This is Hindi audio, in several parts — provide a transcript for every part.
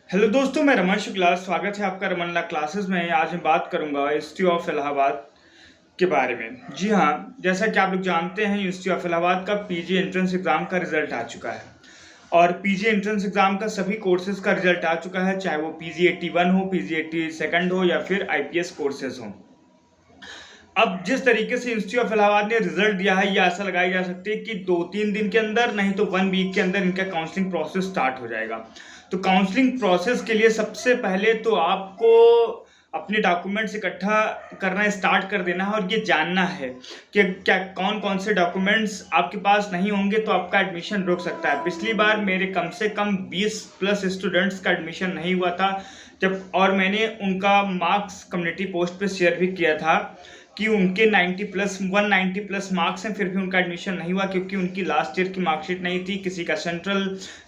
हेलो दोस्तों, मैं रमन शुक्ला। स्वागत है आपका रमन ला क्लासेस में। आज मैं बात करूंगा इंस्टीट्यूट ऑफ इलाहाबाद के बारे में। जी हाँ, जैसा कि आप लोग जानते हैं, इंस्टीट्यूट ऑफ इलाहाबाद का पीजी एंट्रेंस एग्जाम का रिजल्ट आ चुका है और पीजी एंट्रेंस एग्जाम का सभी कोर्सेज का रिजल्ट आ चुका है, चाहे वो पीजी 81 हो, पीजी 82 हो या फिर आईपीएस कोर्सेज हो। अब जिस तरीके से इंस्टीट्यूट ऑफ इलाहाबाद ने रिजल्ट दिया है, ये आशा लगाई जा सकती है कि 2-3 दिन के अंदर, नहीं तो 1 वीक के अंदर इनका काउंसलिंग प्रोसेस स्टार्ट हो जाएगा। तो काउंसलिंग प्रोसेस के लिए सबसे पहले तो आपको अपने डॉक्यूमेंट्स इकट्ठा करना स्टार्ट कर देना है और ये जानना है कि क्या कौन कौन से डॉक्यूमेंट्स आपके पास नहीं होंगे तो आपका एडमिशन रुक सकता है। पिछली बार मेरे कम से कम 20 प्लस स्टूडेंट्स का एडमिशन नहीं हुआ था जब, और मैंने उनका मार्क्स कम्युनिटी पोस्ट पे शेयर भी किया था कि उनके 190 प्लस मार्क्स हैं, फिर भी उनका एडमिशन नहीं हुआ क्योंकि उनकी लास्ट ईयर की मार्कशीट नहीं थी, किसी का सेंट्रल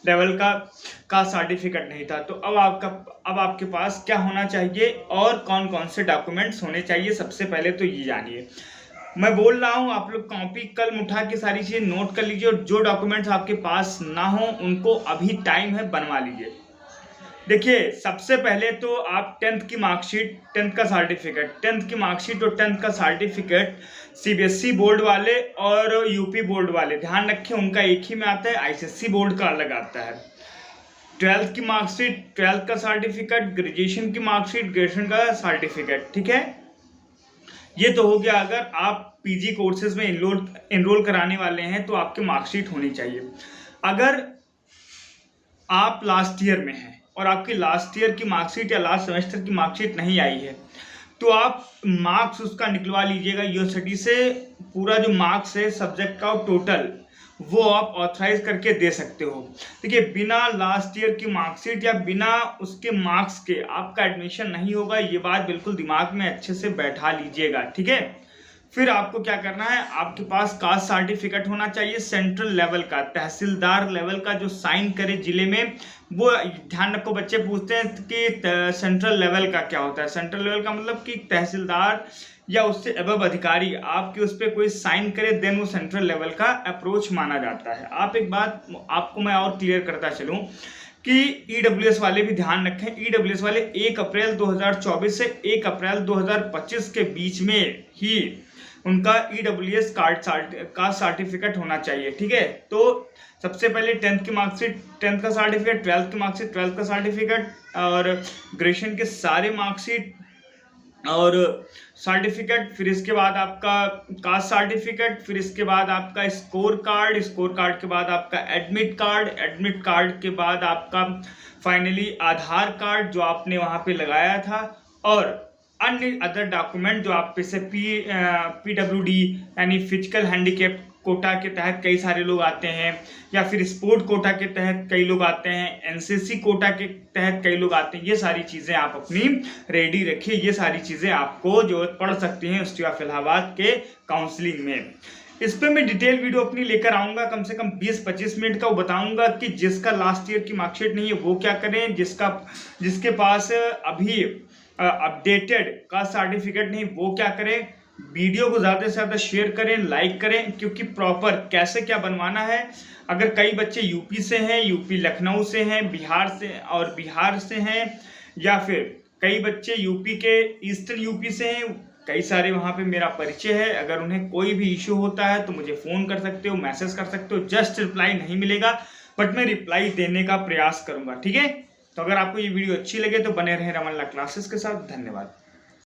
लेवल का सर्टिफिकेट नहीं था। तो अब आपके पास क्या होना चाहिए और कौन कौन से डॉक्यूमेंट्स होने चाहिए, सबसे पहले तो ये जानिए। मैं बोल रहा हूँ, आप लोग कॉपी कलम उठा के सारी चीजें नोट कर लीजिए और जो डॉक्यूमेंट्स आपके पास ना हो उनको अभी टाइम है, बनवा लीजिए। देखिए, सबसे पहले तो आप 10th की मार्कशीट, 10th का सर्टिफिकेट, 10th की मार्कशीट और 10th का सर्टिफिकेट सीबीएसई बोर्ड वाले और यूपी बोर्ड वाले, ध्यान रखें उनका एक ही में आता है, आईसीएसई बोर्ड का अलग आता है। 12th की मार्कशीट, 12th का सर्टिफिकेट, ग्रेजुएशन की मार्कशीट, ग्रेजुएशन का सर्टिफिकेट, ठीक है। ये तो हो गया अगर आप पीजी कोर्सेज में इनरोल कराने वाले हैं तो आपकी मार्कशीट होनी चाहिए। अगर आप लास्ट ईयर में हैं और आपकी लास्ट ईयर की मार्कशीट या लास्ट सेमेस्टर की मार्कशीट नहीं आई है तो आप मार्क्स उसका निकलवा लीजिएगा यूनिवर्सिटी से। पूरा जो मार्क्स है सब्जेक्ट का टोटल, वो आप ऑथराइज करके दे सकते हो। देखिए, बिना लास्ट ईयर की मार्कशीट या बिना उसके मार्क्स के आपका एडमिशन नहीं होगा, ये बात बिल्कुल दिमाग में अच्छे से बैठा लीजिएगा, ठीक है। फिर आपको क्या करना है, आपके पास कास्ट सर्टिफिकेट होना चाहिए सेंट्रल लेवल का, तहसीलदार लेवल का, जो साइन करे जिले में। वो ध्यान रखो, बच्चे पूछते हैं कि सेंट्रल लेवल का क्या होता है। सेंट्रल लेवल का मतलब कि तहसीलदार या उससे अबव अधिकारी आपके उस पर कोई साइन करे, देन वो सेंट्रल लेवल का अप्रोच माना जाता है। आप एक बात आपको मैं और क्लियर करता चलूं कि ईडब्ल्यूएस वाले भी ध्यान रखें। ईडब्ल्यूएस वाले 1 अप्रैल 2024 से 1 अप्रैल 2025 के बीच में ही उनका ईडब्ल्यूएस का सर्टिफिकेट होना चाहिए, ठीक है। तो सबसे पहले 10th की मार्कशीट, 10th का सर्टिफिकेट, 12th की मार्कशीट, 12th का सर्टिफिकेट और ग्रेजुएशन के सारे मार्कशीट और सर्टिफिकेट, फिर इसके बाद आपका कास्ट सर्टिफिकेट, फिर इसके बाद आपका स्कोर कार्ड, स्कोर कार्ड के बाद आपका एडमिट कार्ड, एडमिट कार्ड के बाद आपका फाइनली आधार कार्ड जो आपने वहां पे लगाया था, और अन्य अदर डॉक्यूमेंट जो आप पे से पीडब्ल्यूडी यानी फिजिकल हैंडीकैप कोटा के तहत कई सारे लोग आते हैं, या फिर स्पोर्ट कोटा के तहत कई लोग आते हैं, एनसीसी कोटा के तहत कई लोग आते हैं। ये सारी चीजें आप अपनी रेडी रखिए, ये सारी चीजें आपको जरूरत पड़ सकती हैं इंस्टीट्यूट ऑफ इलाहाबाद के काउंसलिंग में। इस पर मैं डिटेल वीडियो अपनी लेकर आऊंगा, कम से कम 20-25 मिनट का। वो बताऊंगा कि जिसका लास्ट ईयर की मार्कशीट नहीं है वो क्या करें, जिसके पास अभी अपडेटेड का सर्टिफिकेट नहीं वो क्या करें। वीडियो को ज़्यादा से ज़्यादा शेयर करें, लाइक करें, क्योंकि प्रॉपर कैसे क्या बनवाना है। अगर कई बच्चे यूपी से हैं, यूपी लखनऊ से हैं, बिहार से हैं, या फिर कई बच्चे यूपी के ईस्टर्न यूपी से हैं, कई सारे वहाँ पे मेरा परिचय है। अगर उन्हें कोई भी इशू होता है तो मुझे फ़ोन कर सकते हो, मैसेज कर सकते हो। जस्ट रिप्लाई नहीं मिलेगा बट मैं रिप्लाई देने का प्रयास करूँगा, ठीक है। तो अगर आपको ये वीडियो अच्छी लगे तो बने रहें रमन ला क्लासेस के साथ। धन्यवाद।